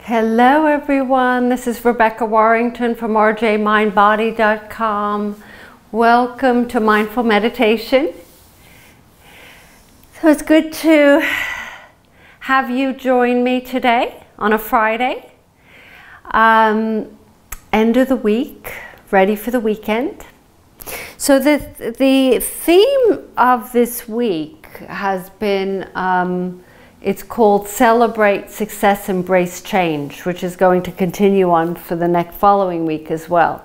Hello everyone, this is Rebecca Warrington from rjmindbody.com. Welcome to Mindful Meditation. So it's good to have you join me today on a Friday. End of the week, ready for the weekend. So the theme of this week has been it's called Celebrate Success, Embrace Change, which is going to continue on for the next following week as well.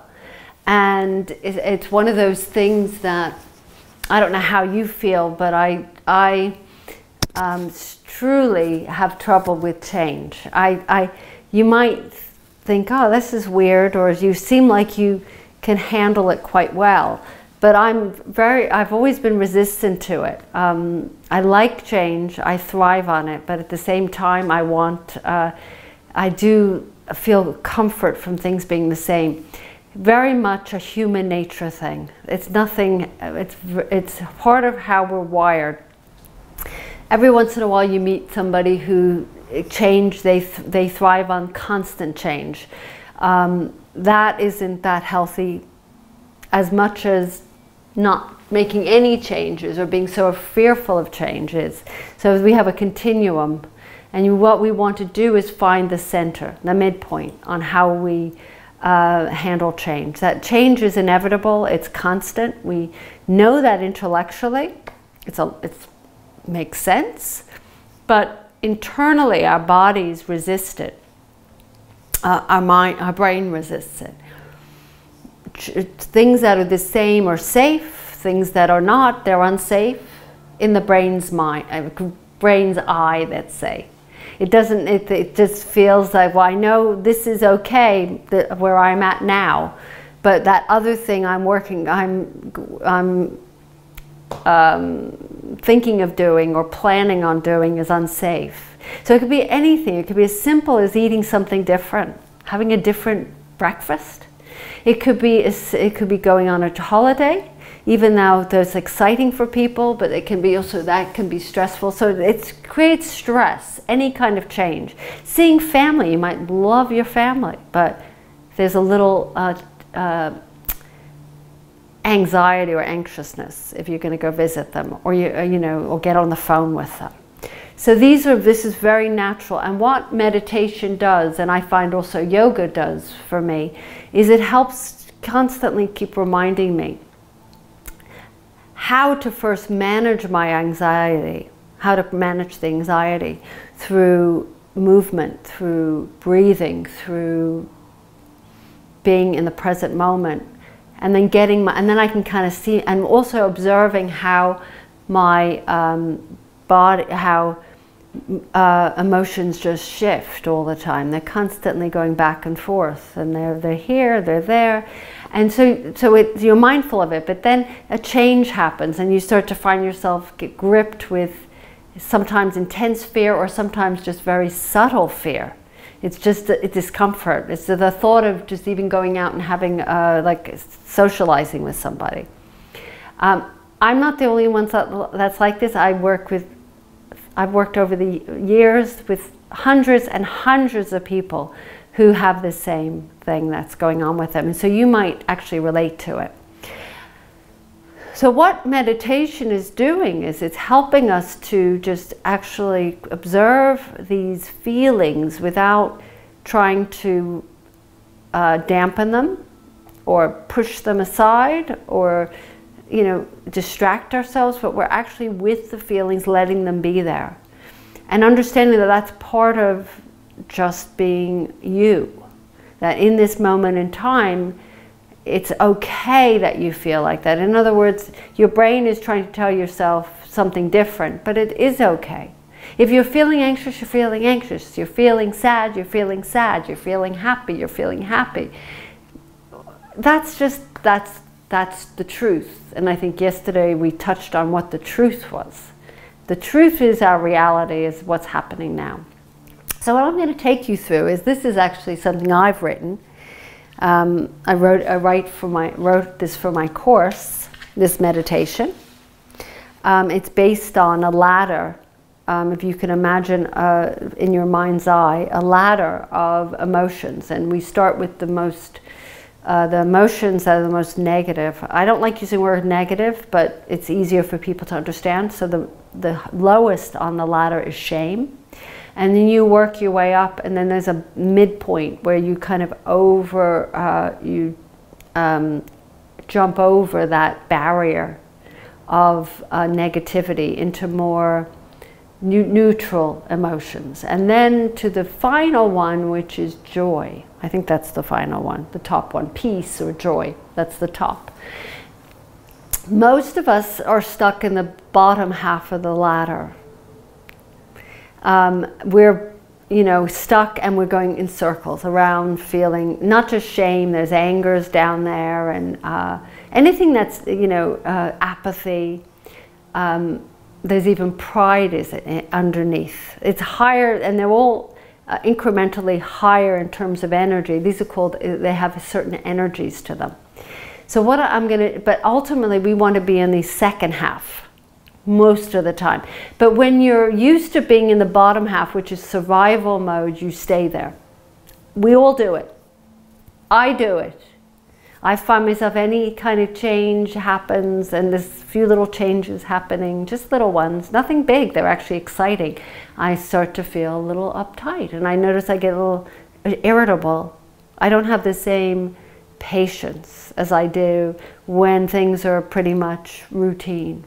And it's one of those things that, I don't know how you feel, but I truly have trouble with change. You might think, oh, this is weird, or you seem like you can handle it quite well. But I've always been resistant to it. I like change, I thrive on it, but at the same time I do feel comfort from things being the same. Very much a human nature thing. It's nothing, it's part of how we're wired. Every once in a while you meet somebody who they thrive on constant change. That isn't that healthy as much as not making any changes or being so fearful of changes. So we have a continuum, and what we want to do is find the center, the midpoint on how we handle change. That change is inevitable, it's constant. We know that intellectually, it makes sense, but internally our bodies resist it. Our brain resists it. Things that are the same are safe, things that are not, they're unsafe in the brain's eye, let's say. It just feels like, well, I know this is okay where I'm at now, but that other thing I'm thinking of doing or planning on doing is unsafe. So it could be anything. It could be as simple as eating something different, having a different breakfast. It could be going on a holiday, even though that's exciting for people, but it can be also, that can be stressful. So it creates stress, any kind of change. Seeing family, you might love your family, but there's a little anxiety or anxiousness if you're going to go visit them, or or get on the phone with them. So this is very natural, and what meditation does, and I find also yoga does for me, is it helps constantly keep reminding me how to first manage my anxiety, how to manage the anxiety through movement, through breathing, through being in the present moment, and then and then I can kind of see, and also observing how my body, how emotions just shift all the time. They're constantly going back and forth, and they're here, they're there, and so you're mindful of it. But then a change happens, and you start to find yourself get gripped with sometimes intense fear, or sometimes just very subtle fear. It's just a discomfort. It's the thought of just even going out and having like socializing with somebody. I'm not the only one that's like this. I've worked over the years with hundreds and hundreds of people who have the same thing that's going on with them. And so you might actually relate to it. So what meditation is doing is it's helping us to just actually observe these feelings without trying to dampen them or push them aside or distract ourselves, but we're actually with the feelings, letting them be there. And understanding that that's part of just being you. That in this moment in time, it's okay that you feel like that. In other words, your brain is trying to tell yourself something different, but it is okay. If you're feeling anxious, you're feeling anxious. You're feeling sad, you're feeling sad. You're feeling happy, you're feeling happy. That's the truth. And I think yesterday we touched on what the truth was. The truth is our reality, is what's happening now. So what I'm going to take you through is, this is actually something I've written. I wrote this for my course, this meditation. It's based on a ladder if you can imagine in your mind's eye, a ladder of emotions. And we start with the emotions that are the most negative. I don't like using the word negative, but it's easier for people to understand. So the lowest on the ladder is shame. And then you work your way up, and then there's a midpoint where you kind of jump over that barrier of negativity into more neutral emotions. And then to the final one, which is joy. I think that's the final one, the top one, peace or joy. That's the top. Most of us are stuck in the bottom half of the ladder. We're, stuck, and we're going in circles around, feeling not just shame. There's angers down there, and anything that's apathy. There's even pride is underneath. It's higher, and they're all incrementally higher in terms of energy. These are called. They have certain energies to them. So but ultimately we want to be in the second half most of the time. But when you're used to being in the bottom half, which is survival mode, you stay there. We all do it. I do it. I find myself, any kind of change happens, and there's a few little changes happening, just little ones, nothing big, they're actually exciting. I start to feel a little uptight, and I notice I get a little irritable. I don't have the same patience as I do when things are pretty much routine.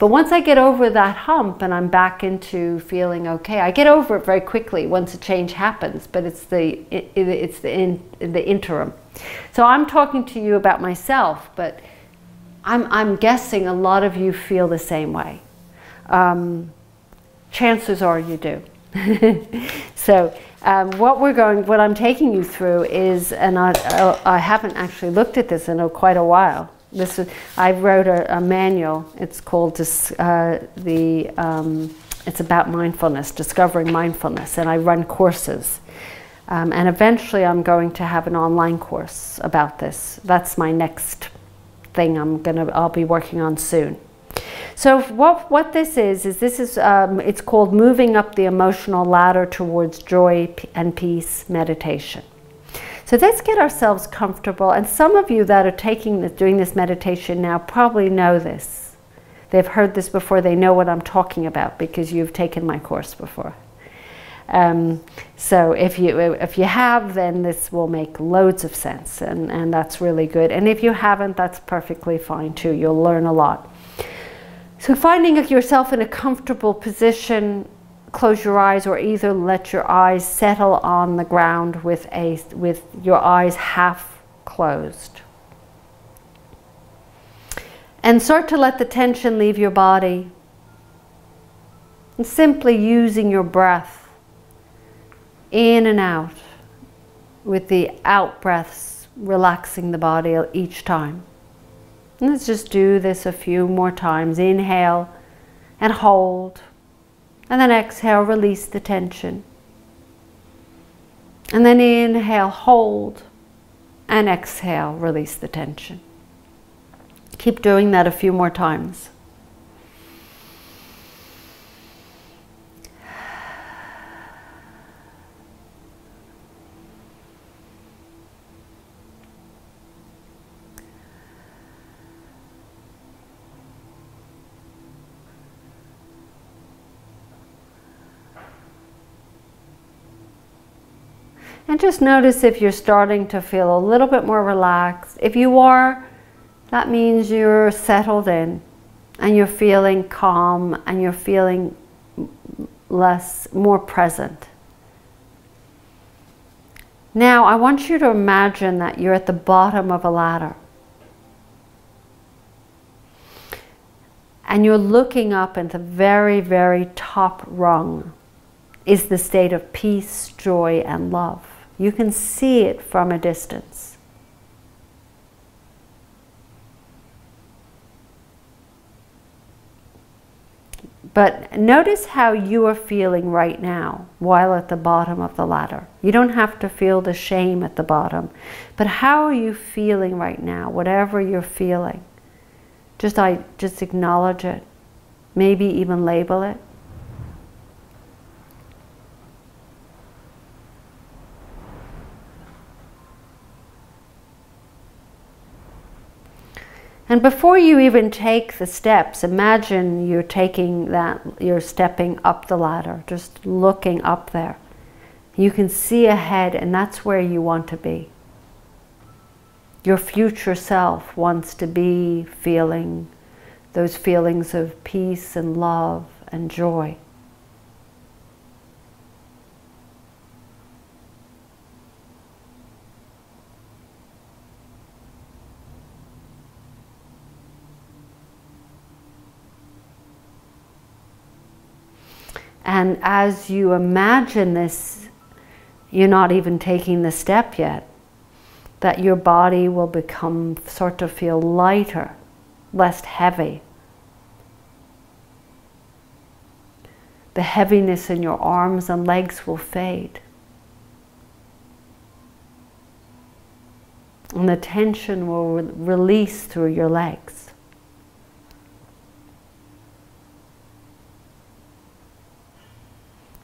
But once I get over that hump and I'm back into feeling okay, I get over it very quickly once a change happens, but it's the interim. So I'm talking to you about myself, but I'm guessing a lot of you feel the same way. Chances are you do. So what I'm taking you through is, and I haven't actually looked at this in quite a while. I wrote a manual. It's called it's about mindfulness, discovering mindfulness, and I run courses. And eventually I'm going to have an online course about this. That's my next thing I'll be working on soon. So what this is it's called Moving Up the Emotional Ladder Towards Joy and Peace Meditation. So let's get ourselves comfortable, and some of you that are doing this meditation now probably know this. They've heard this before, they know what I'm talking about because you've taken my course before. So if you have, then this will make loads of sense, and that's really good. And if you haven't, that's perfectly fine too. You'll learn a lot. So finding yourself in a comfortable position, close your eyes, or either let your eyes settle on the ground with your eyes half closed. And start to let the tension leave your body. And simply using your breath in and out, with the out breaths relaxing the body each time. And let's just do this a few more times. Inhale and hold. And then exhale, release the tension. And then inhale, hold, and exhale, release the tension. Keep doing that a few more times. And just notice if you're starting to feel a little bit more relaxed. If you are, that means you're settled in and you're feeling calm and you're feeling more present. Now, I want you to imagine that you're at the bottom of a ladder. And you're looking up at the very, very top rung is the state of peace, joy, and love. You can see it from a distance. But notice how you are feeling right now while at the bottom of the ladder. You don't have to feel the shame at the bottom, but how are you feeling right now, whatever you're feeling? Just acknowledge it, maybe even label it. And before you even take the steps, imagine you're stepping up the ladder, just looking up there. You can see ahead, and that's where you want to be. Your future self wants to be feeling those feelings of peace and love and joy. And as you imagine this, you're not even taking the step yet, that your body will become, sort of feel lighter, less heavy. The heaviness in your arms and legs will fade. And the tension will release through your legs.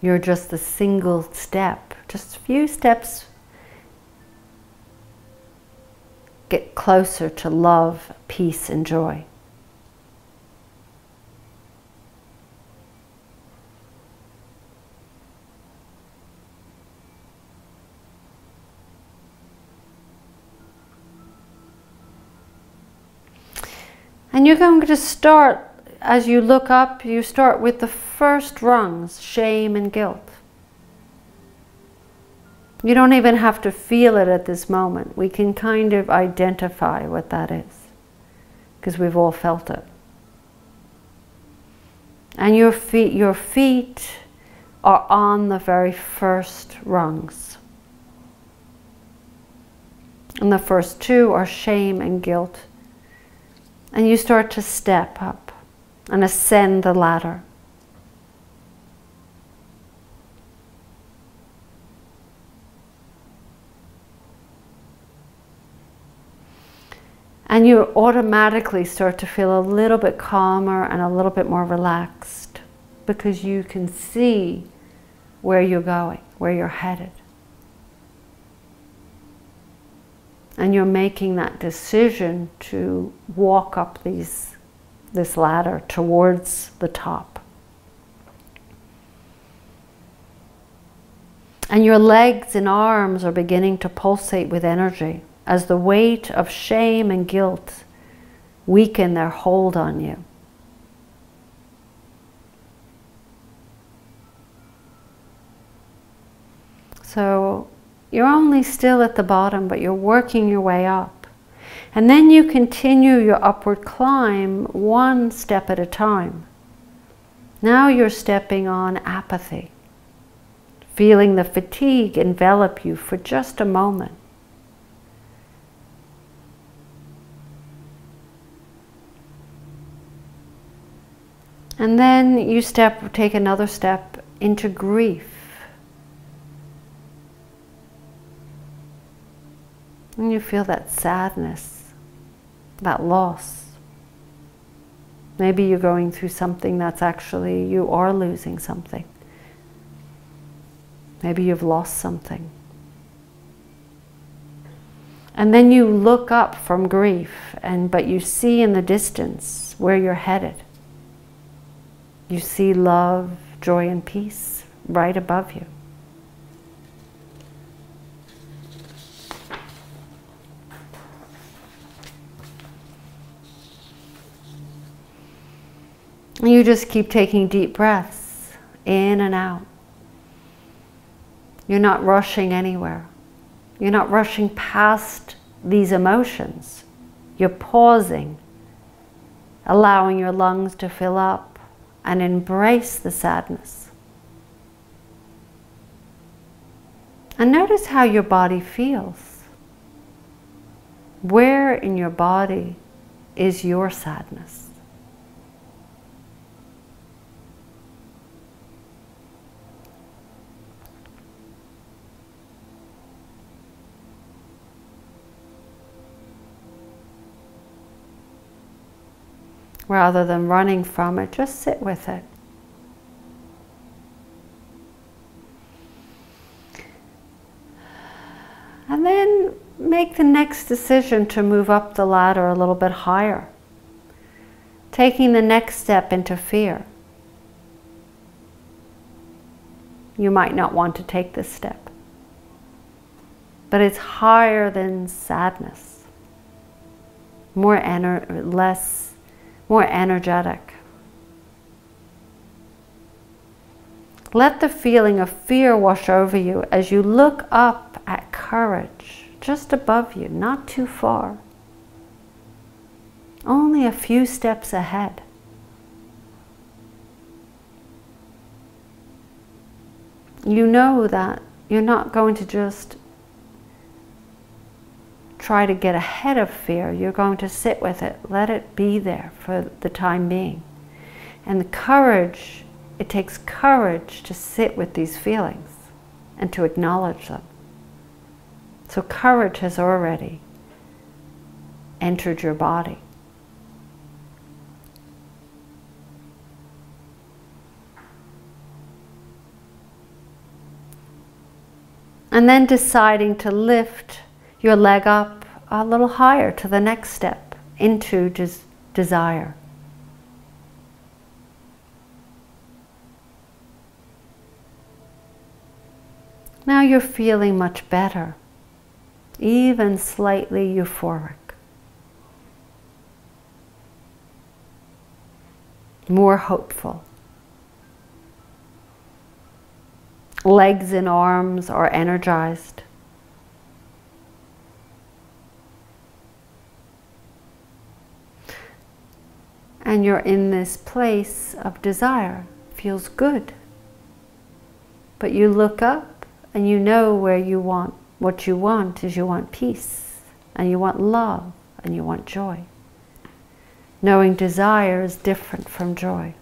You're just a single step, just a few steps. Get closer to love, peace, and joy. And you're going to start, as you look up, you start with the first rungs, shame and guilt. You don't even have to feel it at this moment. We can kind of identify what that is, because we've all felt it. And your feet are on the very first rungs. And the first two are shame and guilt. And you start to step up and ascend the ladder. And you automatically start to feel a little bit calmer and a little bit more relaxed, because you can see where you're going, where you're headed. And you're making that decision to walk up this ladder towards the top. And your legs and arms are beginning to pulsate with energy as the weight of shame and guilt weaken their hold on you. So you're only still at the bottom, but you're working your way up. And then you continue your upward climb one step at a time. Now you're stepping on apathy, feeling the fatigue envelop you for just a moment. And then you take another step into grief. And you feel that sadness, that loss. Maybe you're going through something that's actually, you are losing something. Maybe you've lost something. And then you look up from grief, but you see in the distance where you're headed. You see love, joy, and peace right above you. And you just keep taking deep breaths in and out. You're not rushing anywhere. You're not rushing past these emotions. You're pausing, allowing your lungs to fill up and embrace the sadness. And notice how your body feels. Where in your body is your sadness? Rather than running from it, just sit with it. And then make the next decision to move up the ladder a little bit higher. taking the next step into fear. You might not want to take this step, but it's higher than sadness, more energetic. Let the feeling of fear wash over you as you look up at courage, just above you, not too far, only a few steps ahead. You know that you're not going to just try to get ahead of fear. You're going to sit with it, let it be there for the time being. And the courage, it takes courage to sit with these feelings and to acknowledge them. So courage has already entered your body. And then deciding to lift your leg up a little higher to the next step, into desire. Now you're feeling much better, even slightly euphoric. More hopeful. Legs and arms are energized. And you're in this place of desire. Feels good. But you look up and you know where you want, what you want is you want peace, and you want love, and you want joy. Knowing desire is different from joy.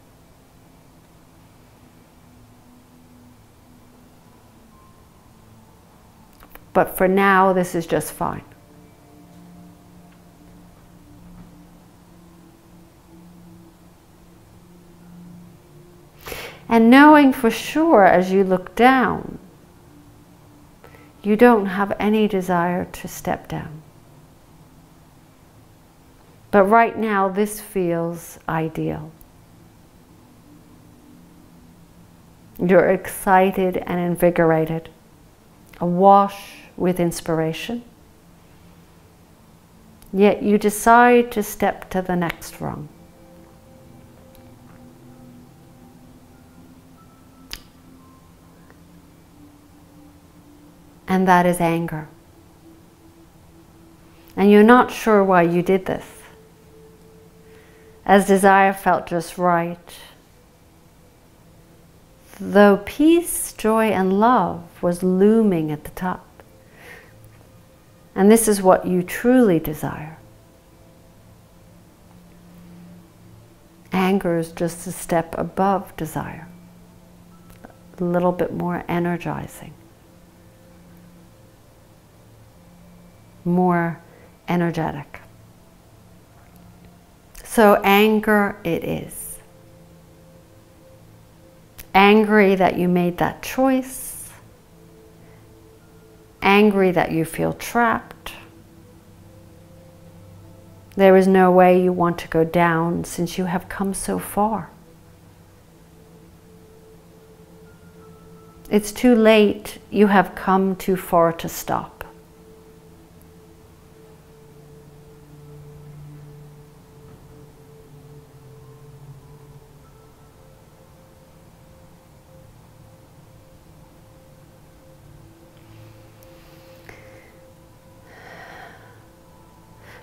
But for now, this is just fine. And knowing for sure as you look down, you don't have any desire to step down. But right now, this feels ideal. You're excited and invigorated, awash with inspiration. Yet you decide to step to the next rung. And that is anger. And you're not sure why you did this. As desire felt just right. Though peace, joy, and love was looming at the top. And this is what you truly desire. Anger is just a step above desire. A little bit more energizing. More energetic. So anger it is. Angry that you made that choice. Angry that you feel trapped. There is no way you want to go down since you have come so far. It's too late. You have come too far to stop.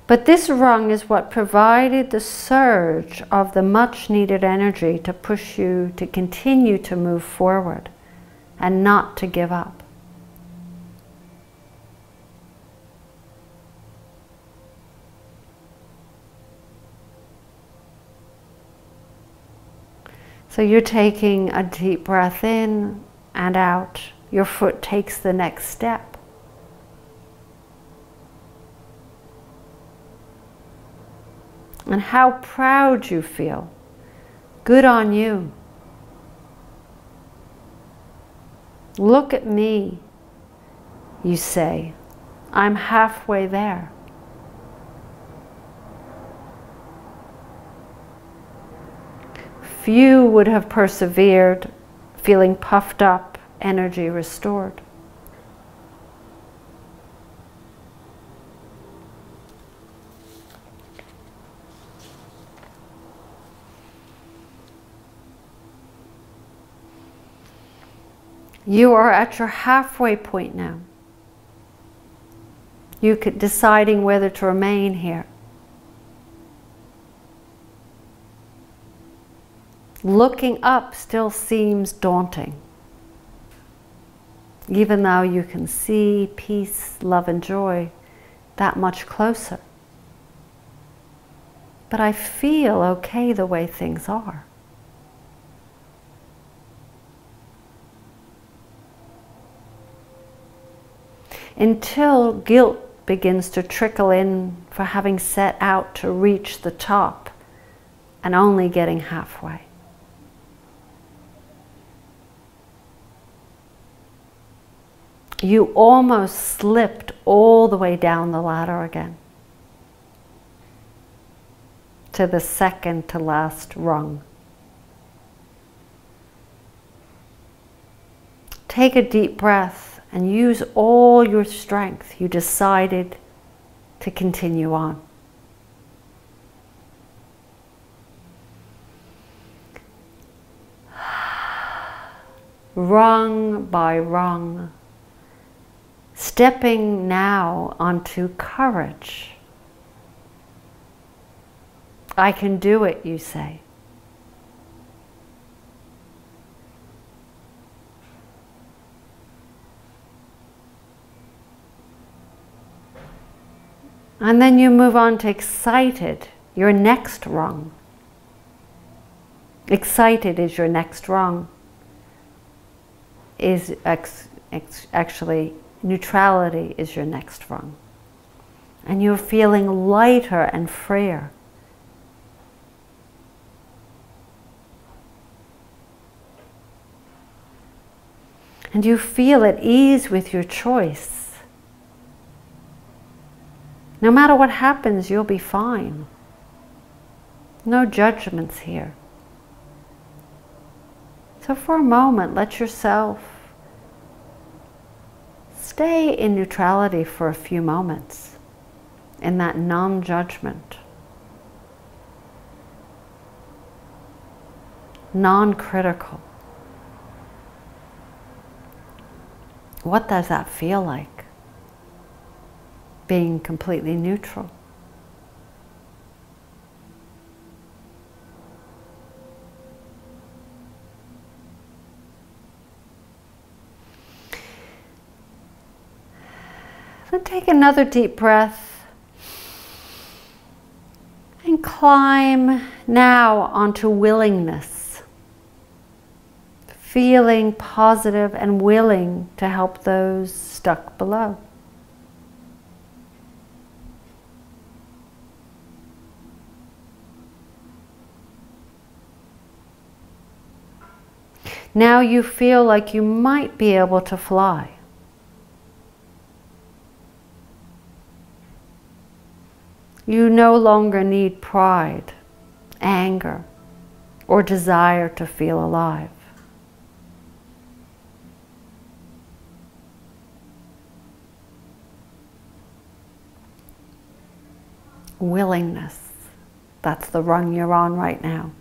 But this rung is what provided the surge of the much needed energy to push you to continue to move forward and not to give up. So you're taking a deep breath in and out. Your foot takes the next step. And how proud you feel. Good on you. Look at me, you say. I'm halfway there. few would have persevered, feeling puffed up, energy restored. You are at your halfway point now. You could deciding whether to remain here. Looking up still seems daunting, even though you can see peace, love, and joy that much closer. But I feel okay the way things are. Until guilt begins to trickle in for having set out to reach the top and only getting halfway. You almost slipped all the way down the ladder again to the second to last rung. Take a deep breath and use all your strength. You decided to continue on. Rung by rung, stepping now onto courage. I can do it, you say. And then you move on to excited, your next rung. Excited is your next rung. Is actually neutrality is your next rung. And you're feeling lighter and freer. And you feel at ease with your choice. No matter what happens, you'll be fine. No judgments here. So for a moment, let yourself stay in neutrality for a few moments, in that non-judgment, non-critical. What does that feel like? Being completely neutral. Then take another deep breath and climb now onto willingness. Feeling positive and willing to help those stuck below. Now you feel like you might be able to fly. You no longer need pride, anger, or desire to feel alive. Willingness, that's the rung you're on right now.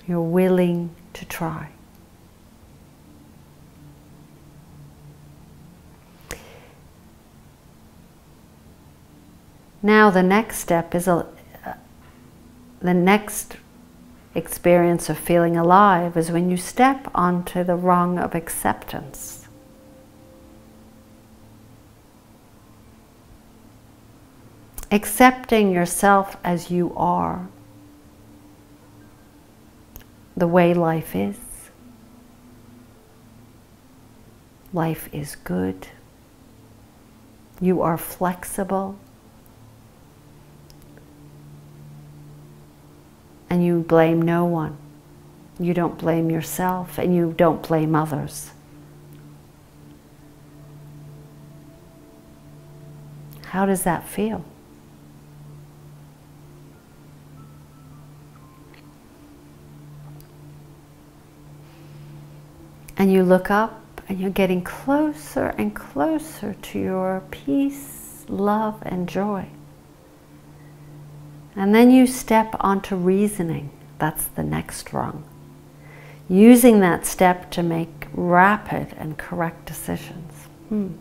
You're willing to try. Now the next step is the next experience of feeling alive is when you step onto the rung of acceptance. Accepting yourself as you are, the way life is. Life is good. You are flexible. And you blame no one. You don't blame yourself, and you don't blame others. How does that feel? And you look up and you're getting closer and closer to your peace, love, and joy. And then you step onto reasoning. That's the next rung. Using that step to make rapid and correct decisions. And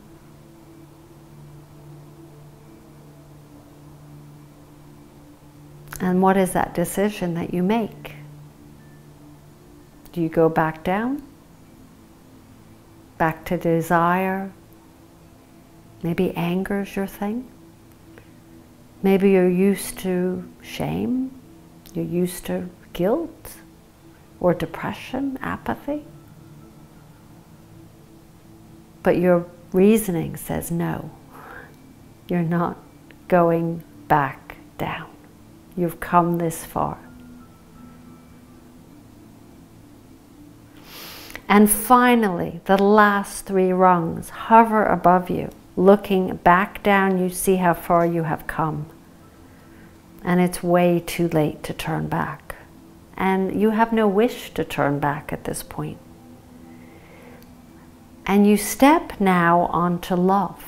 what is that decision that you make? Do you go back down? Back to desire? Maybe anger's your thing? Maybe you're used to shame? You're used to guilt? Or depression, apathy? But your reasoning says no. You're not going back down. You've come this far. And finally, the last 3 rungs hover above you. Looking back down, you see how far you have come. And it's way too late to turn back. And you have no wish to turn back at this point. And you step now onto love,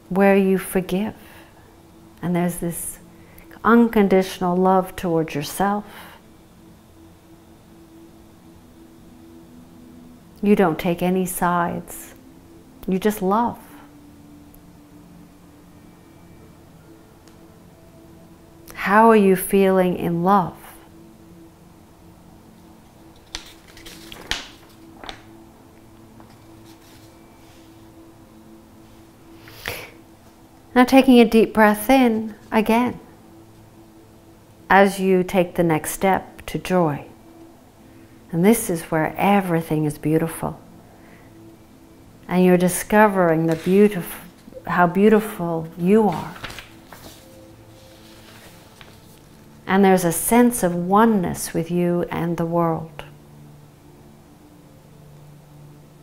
where you forgive. And there's this unconditional love towards yourself. You don't take any sides. You just love. How are you feeling in love? Now taking a deep breath in again as you take the next step to joy. And this is where everything is beautiful. And you're discovering how beautiful you are. And there's a sense of oneness with you and the world.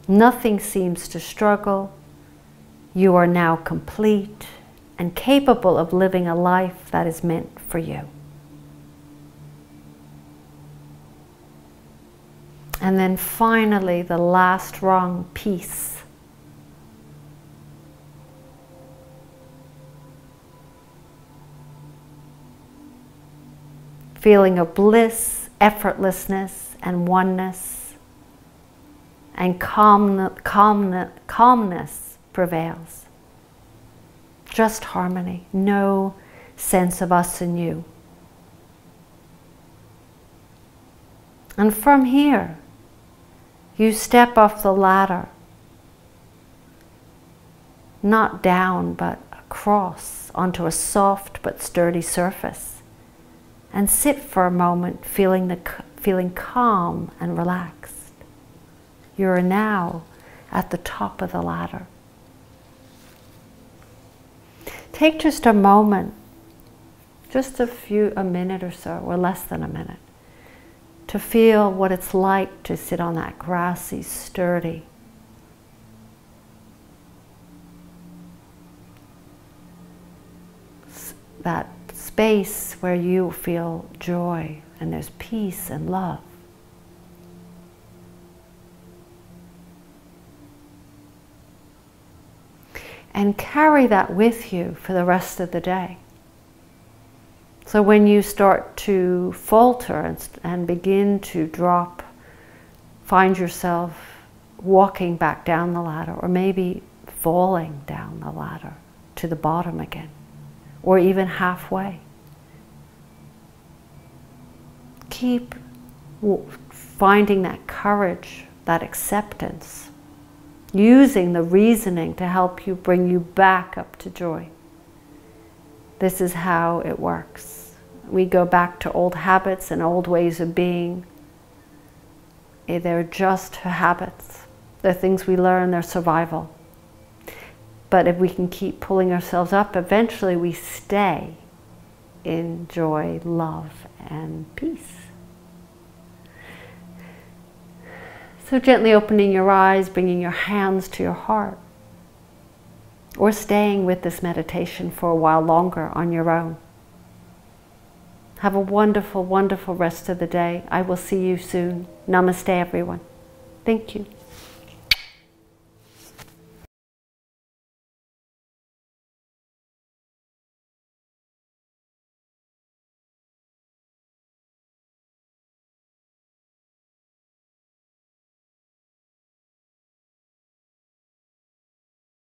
Nothing seems to struggle. You are now complete and capable of living a life that is meant for you. And then finally, the last rung, peace. Feeling of bliss, effortlessness, and oneness, and calmness prevails. Just harmony, no sense of us and you. And from here, you step off the ladder, not down, but across onto a soft but sturdy surface. And sit for a moment feeling calm and relaxed. You're now at the top of the ladder. Take just a moment, just a minute or so, or less than a minute, to feel what it's like to sit on that grassy, sturdy, that space where you feel joy and there's peace and love. And carry that with you for the rest of the day. So when you start to falter and begin to drop, find yourself walking back down the ladder, or maybe falling down the ladder to the bottom again, or even halfway. Keep finding that courage, that acceptance, using the reasoning to help you bring you back up to joy. This is how it works. We go back to old habits and old ways of being. They're just habits. They're things we learn, they're survival. But if we can keep pulling ourselves up, eventually we stay in joy, love, and peace. So gently opening your eyes, bringing your hands to your heart, or staying with this meditation for a while longer on your own. Have a wonderful, wonderful rest of the day. I will see you soon. Namaste, everyone. Thank you.